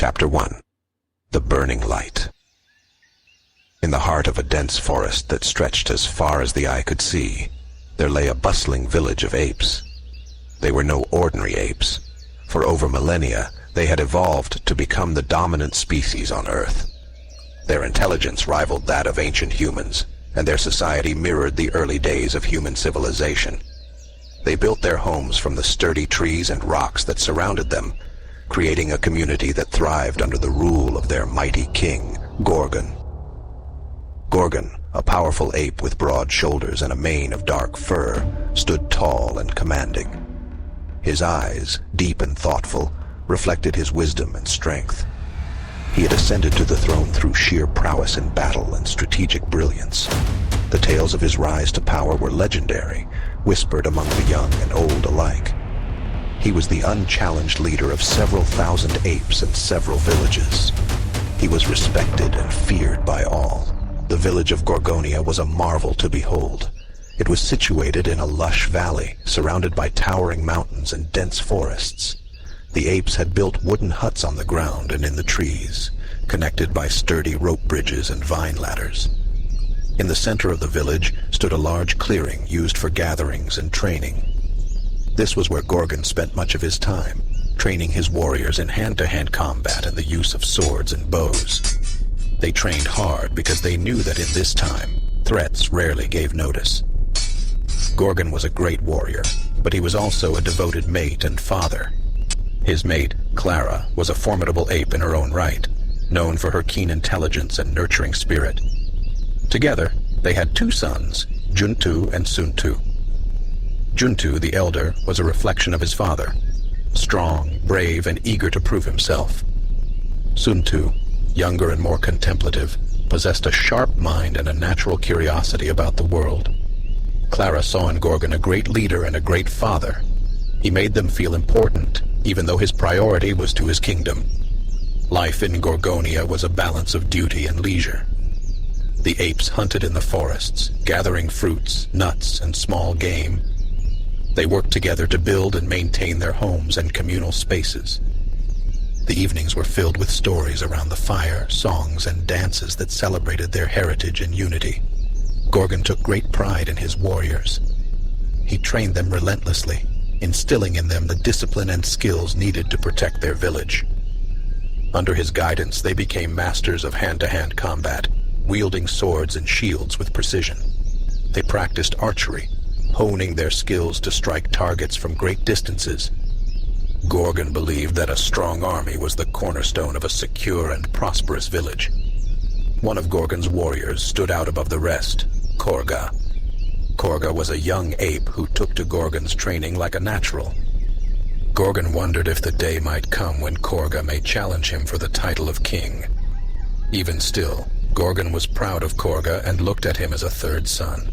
Chapter 1. The Burning Light. In the heart of a dense forest that stretched as far as the eye could see, there lay a bustling village of apes. They were no ordinary apes. For over millennia, they had evolved to become the dominant species on Earth. Their intelligence rivaled that of ancient humans, and their society mirrored the early days of human civilization. They built their homes from the sturdy trees and rocks that surrounded them, creating a community that thrived under the rule of their mighty king, Gorgon. Gorgon, a powerful ape with broad shoulders and a mane of dark fur, stood tall and commanding. His eyes, deep and thoughtful, reflected his wisdom and strength. He had ascended to the throne through sheer prowess in battle and strategic brilliance. The tales of his rise to power were legendary, whispered among the young and old alike. He was the unchallenged leader of several thousand apes and several villages. He was respected and feared by all. The village of Gorgonia was a marvel to behold. It was situated in a lush valley, surrounded by towering mountains and dense forests. The apes had built wooden huts on the ground and in the trees, connected by sturdy rope bridges and vine ladders. In the center of the village stood a large clearing used for gatherings and training. This was where Gorgon spent much of his time, training his warriors in hand-to-hand combat and the use of swords and bows. They trained hard because they knew that in this time, threats rarely gave notice. Gorgon was a great warrior, but he was also a devoted mate and father. His mate, Clara, was a formidable ape in her own right, known for her keen intelligence and nurturing spirit. Together, they had two sons, Juntu and Suntu. Juntu, the elder, was a reflection of his father, strong, brave, and eager to prove himself. Suntu, younger and more contemplative, possessed a sharp mind and a natural curiosity about the world. Clara saw in Gorgon a great leader and a great father. He made them feel important, even though his priority was to his kingdom. Life in Gorgonia was a balance of duty and leisure. The apes hunted in the forests, gathering fruits, nuts, and small game. They worked together to build and maintain their homes and communal spaces. The evenings were filled with stories around the fire, songs, and dances that celebrated their heritage and unity. Gorgon took great pride in his warriors. He trained them relentlessly, instilling in them the discipline and skills needed to protect their village. Under his guidance, they became masters of hand-to-hand combat, wielding swords and shields with precision. They practiced archery, honing their skills to strike targets from great distances. Gorgon believed that a strong army was the cornerstone of a secure and prosperous village. One of Gorgon's warriors stood out above the rest, Korga. Korga was a young ape who took to Gorgon's training like a natural. Gorgon wondered if the day might come when Korga may challenge him for the title of king. Even still, Gorgon was proud of Korga and looked at him as a third son.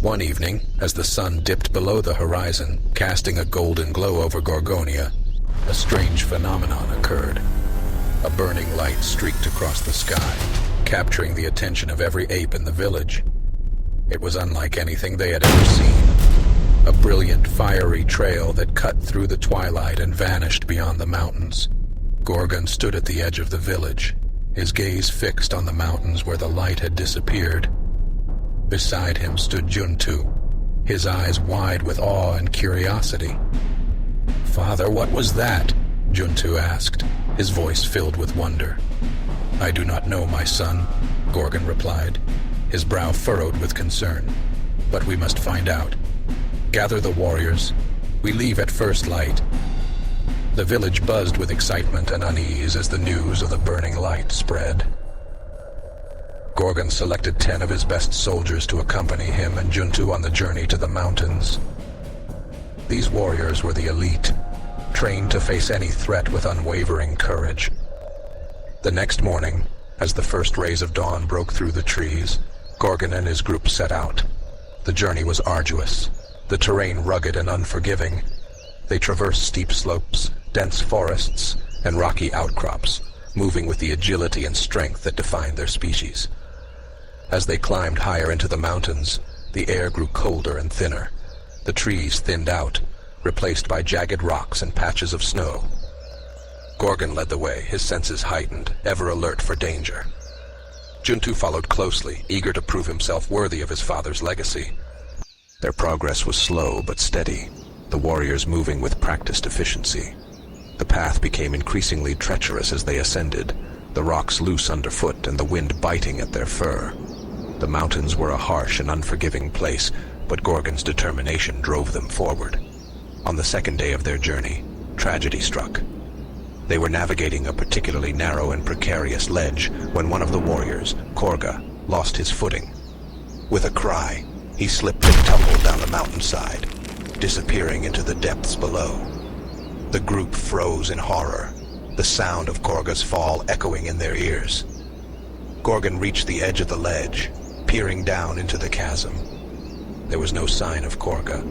One evening, as the sun dipped below the horizon, casting a golden glow over Gorgonia, a strange phenomenon occurred. A burning light streaked across the sky, capturing the attention of every ape in the village. It was unlike anything they had ever seen. A brilliant, fiery trail that cut through the twilight and vanished beyond the mountains. Gorgon stood at the edge of the village, his gaze fixed on the mountains where the light had disappeared. Beside him stood Juntu, his eyes wide with awe and curiosity. "Father, what was that?" Juntu asked, his voice filled with wonder. "I do not know, my son," Gorgon replied, his brow furrowed with concern. "But we must find out. Gather the warriors. We leave at first light." The village buzzed with excitement and unease as the news of the burning light spread. Gorgon selected 10 of his best soldiers to accompany him and Juntu on the journey to the mountains. These warriors were the elite, trained to face any threat with unwavering courage. The next morning, as the first rays of dawn broke through the trees, Gorgon and his group set out. The journey was arduous, the terrain rugged and unforgiving. They traversed steep slopes, dense forests, and rocky outcrops, moving with the agility and strength that defined their species. As they climbed higher into the mountains, the air grew colder and thinner. The trees thinned out, replaced by jagged rocks and patches of snow. Gorgon led the way, his senses heightened, ever alert for danger. Juntu followed closely, eager to prove himself worthy of his father's legacy. Their progress was slow but steady, the warriors moving with practiced efficiency. The path became increasingly treacherous as they ascended, the rocks loose underfoot and the wind biting at their fur. The mountains were a harsh and unforgiving place, but Gorgon's determination drove them forward. On the second day of their journey, tragedy struck. They were navigating a particularly narrow and precarious ledge when one of the warriors, Korga, lost his footing. With a cry, he slipped and tumbled down the mountainside, disappearing into the depths below. The group froze in horror, the sound of Korga's fall echoing in their ears. Gorgon reached the edge of the ledge, peering down into the chasm. There was no sign of Korga,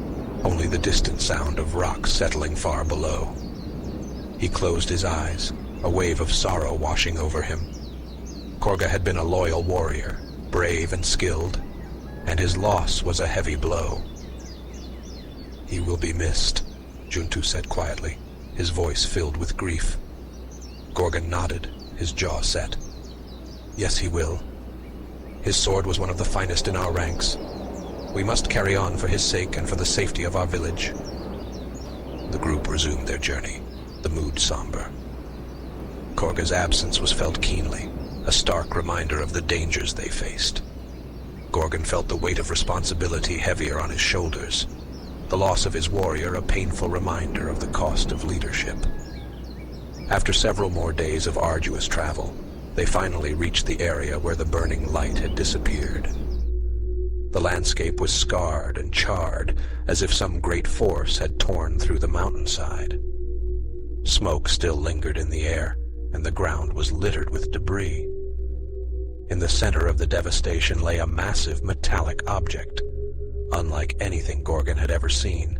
only the distant sound of rocks settling far below. He closed his eyes, a wave of sorrow washing over him. Korga had been a loyal warrior, brave and skilled, and his loss was a heavy blow. "He will be missed," Juntu said quietly, his voice filled with grief. Gorgon nodded, his jaw set. "Yes, he will. His sword was one of the finest in our ranks. We must carry on for his sake and for the safety of our village." The group resumed their journey, the mood somber. Korga's absence was felt keenly, a stark reminder of the dangers they faced. Gorgon felt the weight of responsibility heavier on his shoulders, the loss of his warrior a painful reminder of the cost of leadership. After several more days of arduous travel, they finally reached the area where the burning light had disappeared. The landscape was scarred and charred, as if some great force had torn through the mountainside. Smoke still lingered in the air, and the ground was littered with debris. In the center of the devastation lay a massive metallic object, unlike anything Gorgon had ever seen.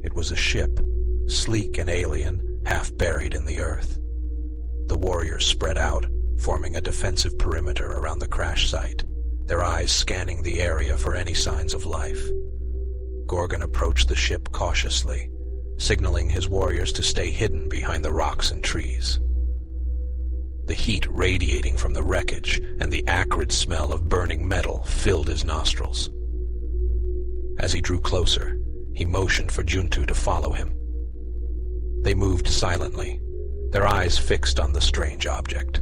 It was a ship, sleek and alien, half buried in the earth. The warriors spread out, forming a defensive perimeter around the crash site, their eyes scanning the area for any signs of life. Gorgon approached the ship cautiously, signaling his warriors to stay hidden behind the rocks and trees. The heat radiating from the wreckage and the acrid smell of burning metal filled his nostrils. As he drew closer, he motioned for Juntu to follow him. They moved silently, their eyes fixed on the strange object.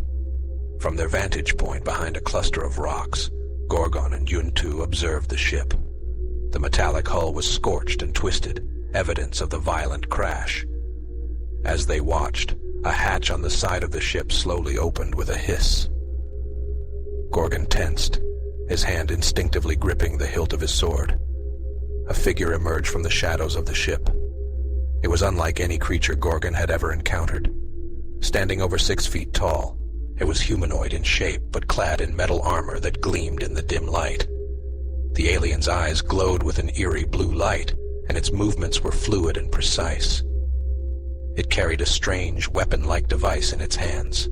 From their vantage point behind a cluster of rocks, Gorgon and Juntu observed the ship. The metallic hull was scorched and twisted, evidence of the violent crash. As they watched, a hatch on the side of the ship slowly opened with a hiss. Gorgon tensed, his hand instinctively gripping the hilt of his sword. A figure emerged from the shadows of the ship. It was unlike any creature Gorgon had ever encountered. Standing over 6 feet tall, it was humanoid in shape but clad in metal armor that gleamed in the dim light. The alien's eyes glowed with an eerie blue light, and its movements were fluid and precise. It carried a strange, weapon-like device in its hands.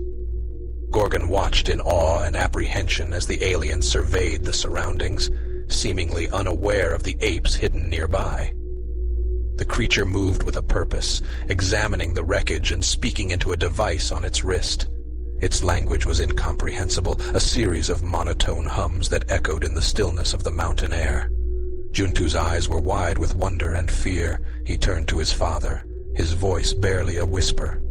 Gorgon watched in awe and apprehension as the alien surveyed the surroundings, seemingly unaware of the apes hidden nearby. The creature moved with a purpose, examining the wreckage and speaking into a device on its wrist. Its language was incomprehensible, a series of monotone hums that echoed in the stillness of the mountain air. Juntu's eyes were wide with wonder and fear. He turned to his father, his voice barely a whisper.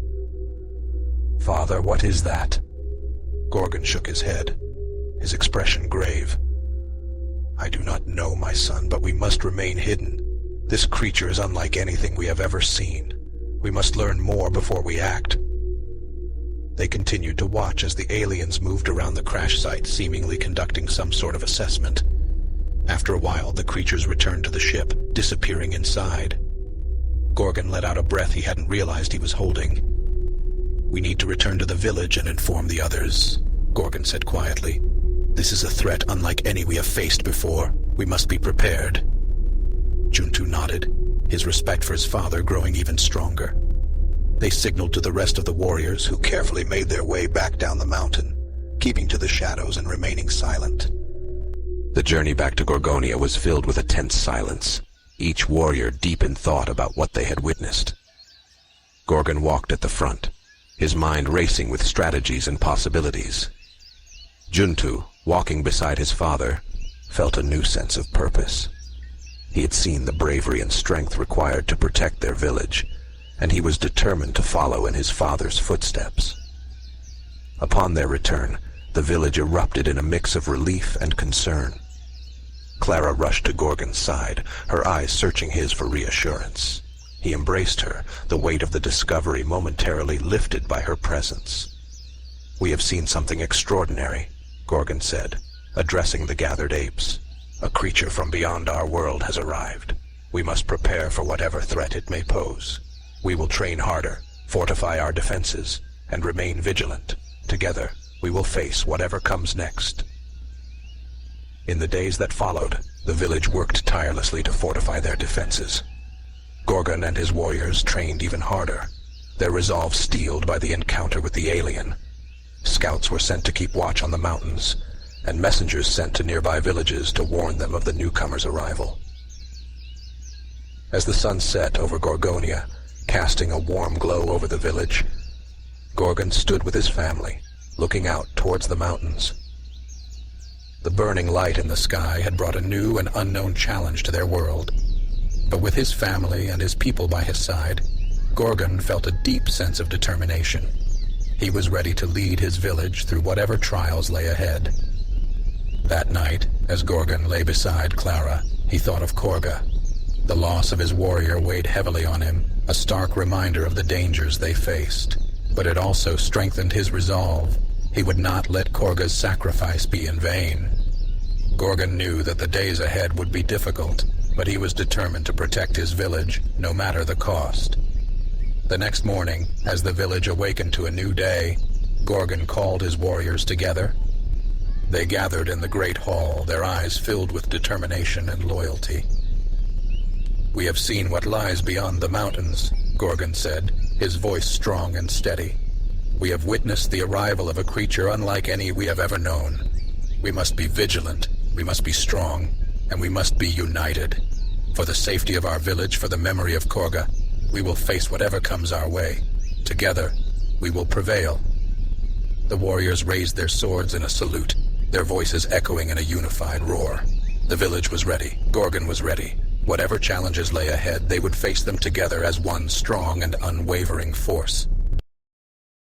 "Father, what is that?" Gorgon shook his head, his expression grave. "I do not know, my son, but we must remain hidden. This creature is unlike anything we have ever seen. We must learn more before we act." They continued to watch as the aliens moved around the crash site, seemingly conducting some sort of assessment. After a while, the creatures returned to the ship, disappearing inside. Gorgon let out a breath he hadn't realized he was holding. "We need to return to the village and inform the others," Gorgon said quietly. "This is a threat unlike any we have faced before. We must be prepared." Juntu nodded, his respect for his father growing even stronger. They signaled to the rest of the warriors, who carefully made their way back down the mountain, keeping to the shadows and remaining silent. The journey back to Gorgonia was filled with a tense silence, each warrior deep in thought about what they had witnessed. Gorgon walked at the front, his mind racing with strategies and possibilities. Juntu, walking beside his father, felt a new sense of purpose. He had seen the bravery and strength required to protect their village, and he was determined to follow in his father's footsteps. Upon their return, the village erupted in a mix of relief and concern. Clara rushed to Gorgon's side, her eyes searching his for reassurance. He embraced her, the weight of the discovery momentarily lifted by her presence. "We have seen something extraordinary," Gorgon said, addressing the gathered apes. "A creature from beyond our world has arrived. We must prepare for whatever threat it may pose. We will train harder, fortify our defenses, and remain vigilant. Together, we will face whatever comes next." In the days that followed, the village worked tirelessly to fortify their defenses. Gorgon and his warriors trained even harder, their resolve steeled by the encounter with the alien. Scouts were sent to keep watch on the mountains, and messengers sent to nearby villages to warn them of the newcomers' arrival. As the sun set over Gorgonia, casting a warm glow over the village, Gorgon stood with his family, looking out towards the mountains. The burning light in the sky had brought a new and unknown challenge to their world. But with his family and his people by his side, Gorgon felt a deep sense of determination. He was ready to lead his village through whatever trials lay ahead. That night, as Gorgon lay beside Clara, he thought of Korga. The loss of his warrior weighed heavily on him, a stark reminder of the dangers they faced. But it also strengthened his resolve. He would not let Korga's sacrifice be in vain. Gorgon knew that the days ahead would be difficult, but he was determined to protect his village, no matter the cost. The next morning, as the village awakened to a new day, Gorgon called his warriors together. They gathered in the great hall, their eyes filled with determination and loyalty. "We have seen what lies beyond the mountains," Gorgon said, his voice strong and steady. "We have witnessed the arrival of a creature unlike any we have ever known. We must be vigilant, we must be strong, and we must be united. For the safety of our village, for the memory of Korga, we will face whatever comes our way. Together, we will prevail." The warriors raised their swords in a salute, their voices echoing in a unified roar. The village was ready, Gorgon was ready. Whatever challenges lay ahead, they would face them together as one strong and unwavering force.